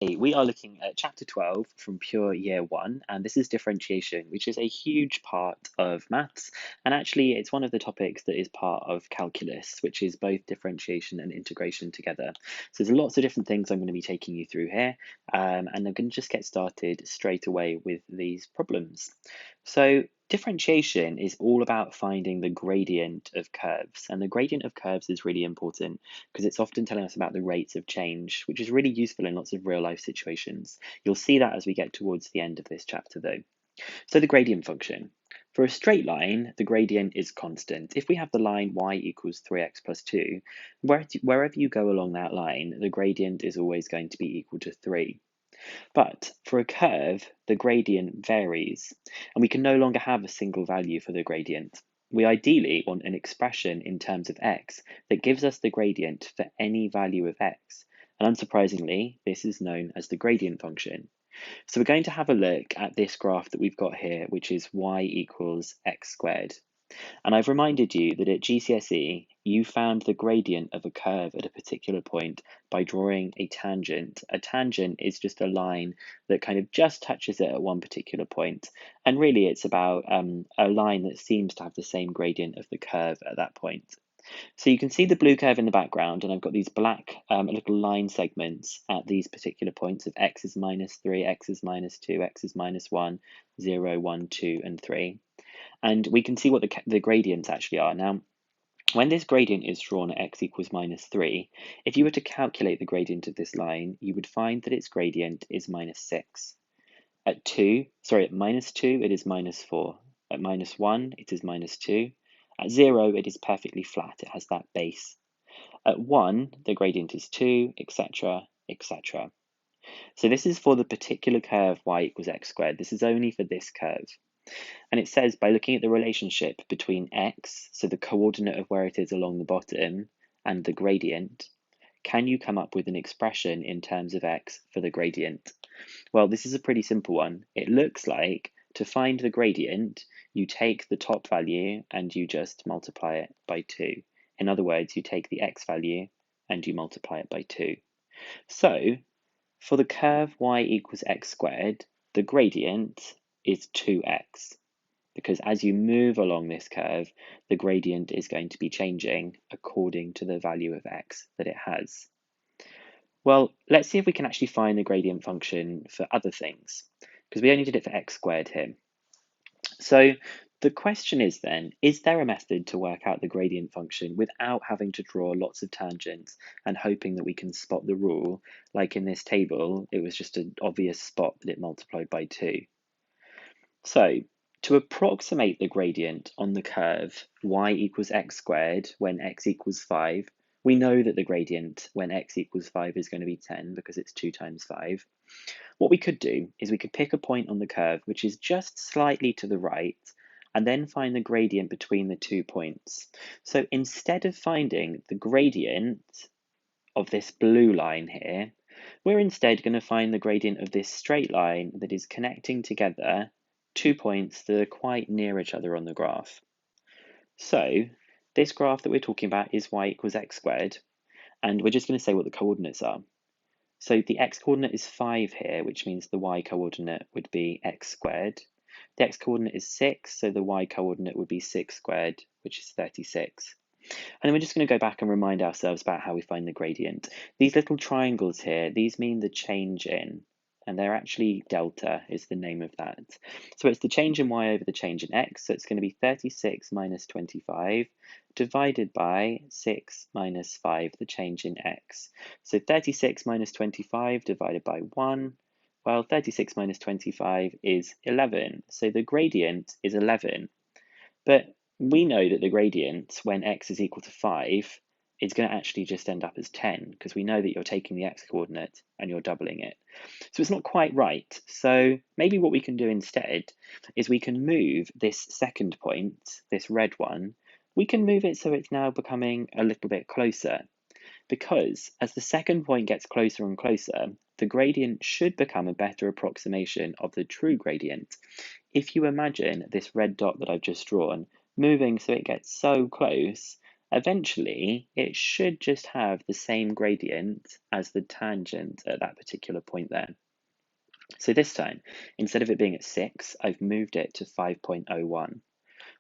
Hey, we are looking at chapter 12 from pure year 1, and this is differentiation, which is a huge part of maths. And actually, it's one of the topics that is part of calculus, which is both differentiation and integration together. So there's lots of different things I'm going to be taking you through here, and I'm going to just get started straight away with these problems. So differentiation is all about finding the gradient of curves, and the gradient of curves is really important because it's often telling us about the rates of change, which is really useful in lots of real life situations. You'll see that as we get towards the end of this chapter though. So the gradient function. For a straight line, the gradient is constant. If we have the line y equals 3x plus 2, wherever you go along that line, the gradient is always going to be equal to 3. But for a curve, the gradient varies, and we can no longer have a single value for the gradient. We ideally want an expression in terms of x that gives us the gradient for any value of x. And unsurprisingly, this is known as the gradient function. So we're going to have a look at this graph that we've got here, which is y equals x squared. And I've reminded you that at GCSE, you found the gradient of a curve at a particular point by drawing a tangent. A tangent is just a line that kind of just touches it at one particular point. And really, it's about a line that seems to have the same gradient of the curve at that point. So you can see the blue curve in the background, and I've got these black little line segments at these particular points of x is minus 3, x is minus 2, x is minus 1, 0, 1, 2, and 3. And we can see what the gradients actually are. Now, when this gradient is drawn at x equals minus 3, if you were to calculate the gradient of this line, you would find that its gradient is minus 6. At minus 2, it is minus 4. At minus 1, it is minus 2. At 0, it is perfectly flat. It has that base. At 1, the gradient is 2, etc., etc. So this is for the particular curve y equals x squared. This is only for this curve. And it says by looking at the relationship between x, so the coordinate of where it is along the bottom, and the gradient, can you come up with an expression in terms of x for the gradient? Well, this is a pretty simple one. It looks like to find the gradient, you take the top value and you just multiply it by 2. In other words, you take the x value and you multiply it by 2. So for the curve y equals x squared, the gradient is 2x, because as you move along this curve, the gradient is going to be changing according to the value of x that it has. Well, let's see if we can actually find the gradient function for other things, because we only did it for x squared here. So the question is then, is there a method to work out the gradient function without having to draw lots of tangents and hoping that we can spot the rule? Like in this table, it was just an obvious spot that it multiplied by 2. So to approximate the gradient on the curve y equals x squared when x equals 5, we know that the gradient when x equals 5 is going to be 10 because it's 2 times 5. What we could do is we could pick a point on the curve which is just slightly to the right and then find the gradient between the 2 points. So instead of finding the gradient of this blue line here, we're instead going to find the gradient of this straight line that is connecting together 2 points that are quite near each other on the graph. So this graph that we're talking about is y equals x squared, and we're just going to say what the coordinates are. So the x coordinate is 5 here, which means the y coordinate would be x squared. The x coordinate is 6, so the y coordinate would be 6 squared, which is 36. And then we're just going to go back and remind ourselves about how we find the gradient. These little triangles here, these mean the change in, and they're actually delta is the name of that. So it's the change in y over the change in x, so it's going to be 36 minus 25 divided by 6 minus 5, the change in x. So 36 minus 25 divided by 1, well, 36 minus 25 is 11, so the gradient is 11. But we know that the gradient when x is equal to 5 is going to actually just end up as 10, because we know that you're taking the x coordinate and you're doubling it. So it's not quite right. So maybe what we can do instead is we can move this second point, this red one, we can move it so it's now becoming a little bit closer. Because as the second point gets closer and closer, the gradient should become a better approximation of the true gradient. If you imagine this red dot that I've just drawn moving so it gets so close eventually it should just have the same gradient as the tangent at that particular point there. So this time, instead of it being at 6, I've moved it to 5.01.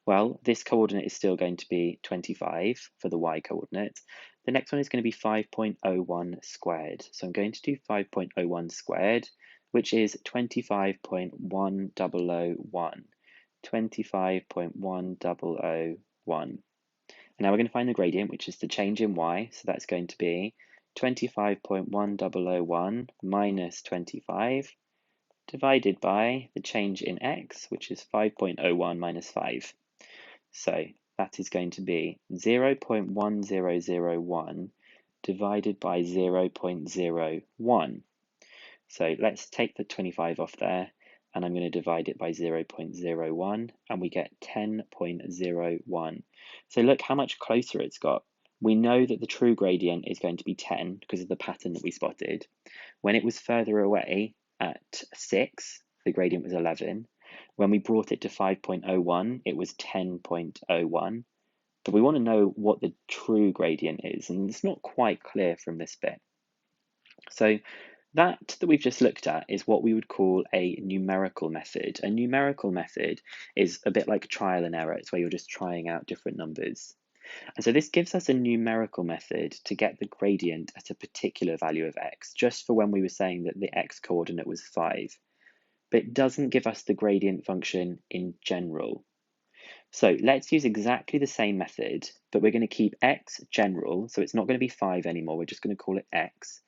Well, this coordinate is still going to be 25 for the y coordinate. The next one is going to be 5.01 squared. So I'm going to do 5.01 squared, which is 25.1001. 25.1001. And now we're going to find the gradient, which is the change in y. So that's going to be 25.1001 minus 25 divided by the change in x, which is 5.01 minus 5. So that is going to be 0.1001 divided by 0.01. So let's take the 25 off there, and I'm going to divide it by 0.01, and we get 10.01. So look how much closer it's got. We know that the true gradient is going to be 10 because of the pattern that we spotted. When it was further away at 6, the gradient was 11. When we brought it to 5.01, it was 10.01. But we want to know what the true gradient is, and it's not quite clear from this bit. So that we've just looked at is what we would call a numerical method. A numerical method is a bit like trial and error. It's where you're just trying out different numbers. And so this gives us a numerical method to get the gradient at a particular value of x, just for when we were saying that the x coordinate was 5. But it doesn't give us the gradient function in general. So let's use exactly the same method, but we're going to keep x general, so it's not going to be 5 anymore, we're just going to call it x.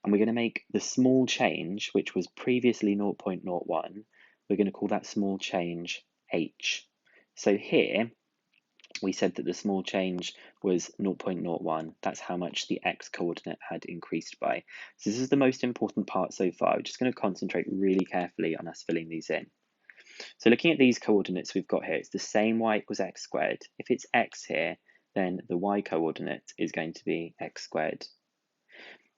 And we're going to make the small change, which was previously 0.01, we're going to call that small change h. So here, we said that the small change was 0.01. That's how much the x coordinate had increased by. So this is the most important part so far. We're just going to concentrate really carefully on us filling these in. So looking at these coordinates we've got here, it's the same y equals x squared. If it's x here, then the y coordinate is going to be x squared.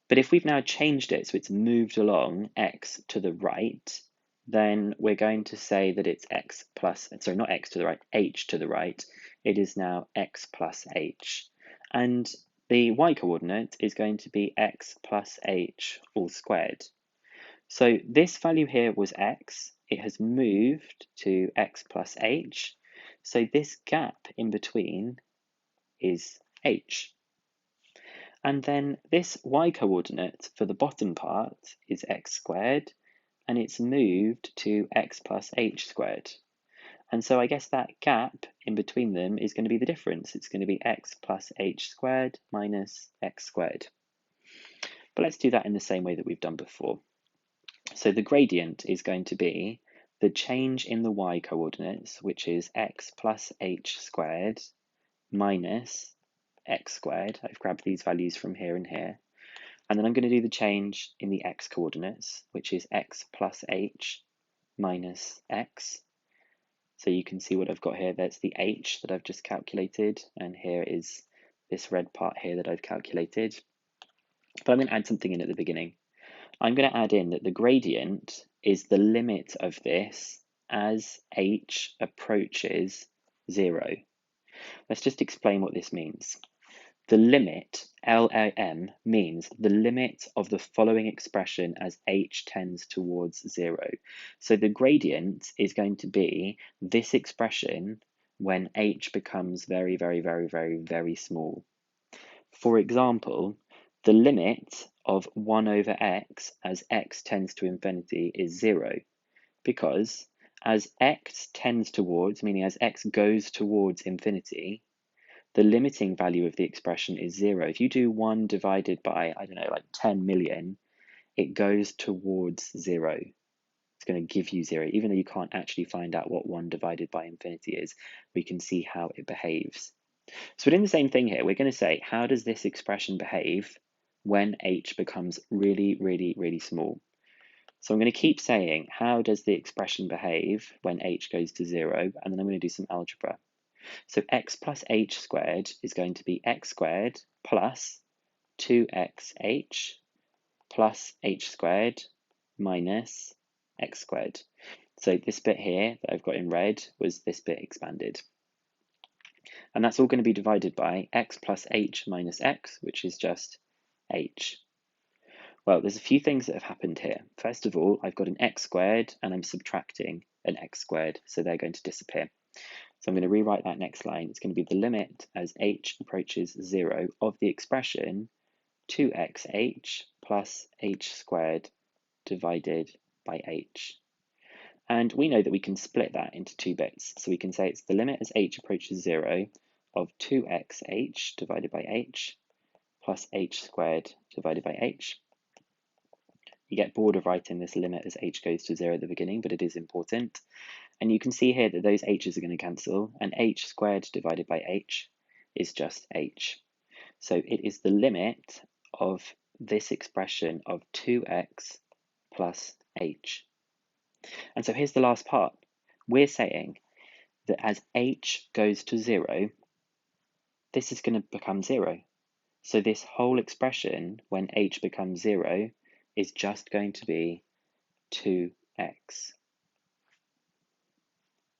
But if we've now changed it, so it's moved along x to the right, then we're going to say that it's x plus, sorry, not x to the right, h to the right. It is now x plus h. And the y coordinate is going to be x plus h all squared. So this value here was x. It has moved to x plus h. So this gap in between is h. And then this y coordinate for the bottom part is x squared, and it's moved to x plus h squared. And so I guess that gap in between them is going to be the difference. It's going to be x plus h squared minus x squared. But let's do that in the same way that we've done before. So the gradient is going to be the change in the y coordinates, which is x plus h squared minus x squared. I've grabbed these values from here and here. And then I'm going to do the change in the x coordinates, which is x plus h minus x. So you can see what I've got here. That's the h that I've just calculated, and here is this red part here that I've calculated. But I'm going to add something in at the beginning. I'm going to add in that the gradient is the limit of this as h approaches 0. Let's just explain what this means. The limit, LAM, means the limit of the following expression as h tends towards 0. So the gradient is going to be this expression when h becomes very, very, very, very, very small. For example, the limit of 1 over x as x tends to infinity is 0, because as x tends towards, meaning as x goes towards infinity, the limiting value of the expression is 0. If you do 1 divided by, I don't know, like 10 million, it goes towards 0. It's going to give you 0. Even though you can't actually find out what 1 divided by infinity is, we can see how it behaves. So we're doing the same thing here. We're going to say, how does this expression behave when h becomes really, really, really small? So I'm going to keep saying, how does the expression behave when h goes to 0? And then I'm going to do some algebra. So x plus h squared is going to be x squared plus 2xh plus h squared minus x squared. So this bit here that I've got in red was this bit expanded. And that's all going to be divided by x plus h minus x, which is just h. Well, there's a few things that have happened here. First of all, I've got an x squared and I'm subtracting an x squared, so they're going to disappear. So I'm going to rewrite that next line. It's going to be the limit as h approaches 0 of the expression 2xh plus h squared divided by h. And we know that we can split that into two bits. So we can say it's the limit as h approaches 0 of 2xh divided by h plus h squared divided by h. You get bored of writing this limit as h goes to 0 at the beginning, but it is important. And you can see here that those h's are going to cancel, and h squared divided by h is just h. So it is the limit of this expression of 2x plus h. And so here's the last part. We're saying that as h goes to 0, this is going to become 0. So this whole expression, when h becomes 0, is just going to be 2x.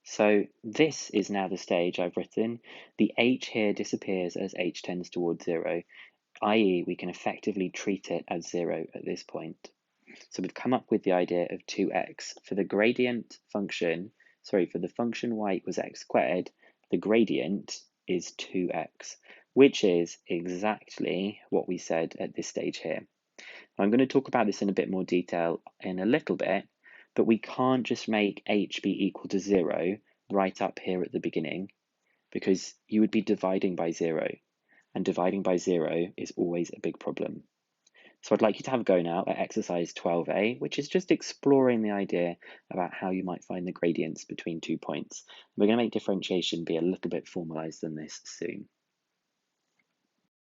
So this is now the stage I've written. The h here disappears as h tends towards 0, i.e. we can effectively treat it as 0 at this point. So we've come up with the idea of 2x. For the gradient function, for the function y equals x squared, the gradient is 2x, which is exactly what we said at this stage here. I'm going to talk about this in a bit more detail in a little bit, but we can't just make h be equal to 0 right up here at the beginning, because you would be dividing by 0, and dividing by 0 is always a big problem. So I'd like you to have a go now at exercise 12A, which is just exploring the idea about how you might find the gradients between 2 points. We're going to make differentiation be a little bit formalized than this soon.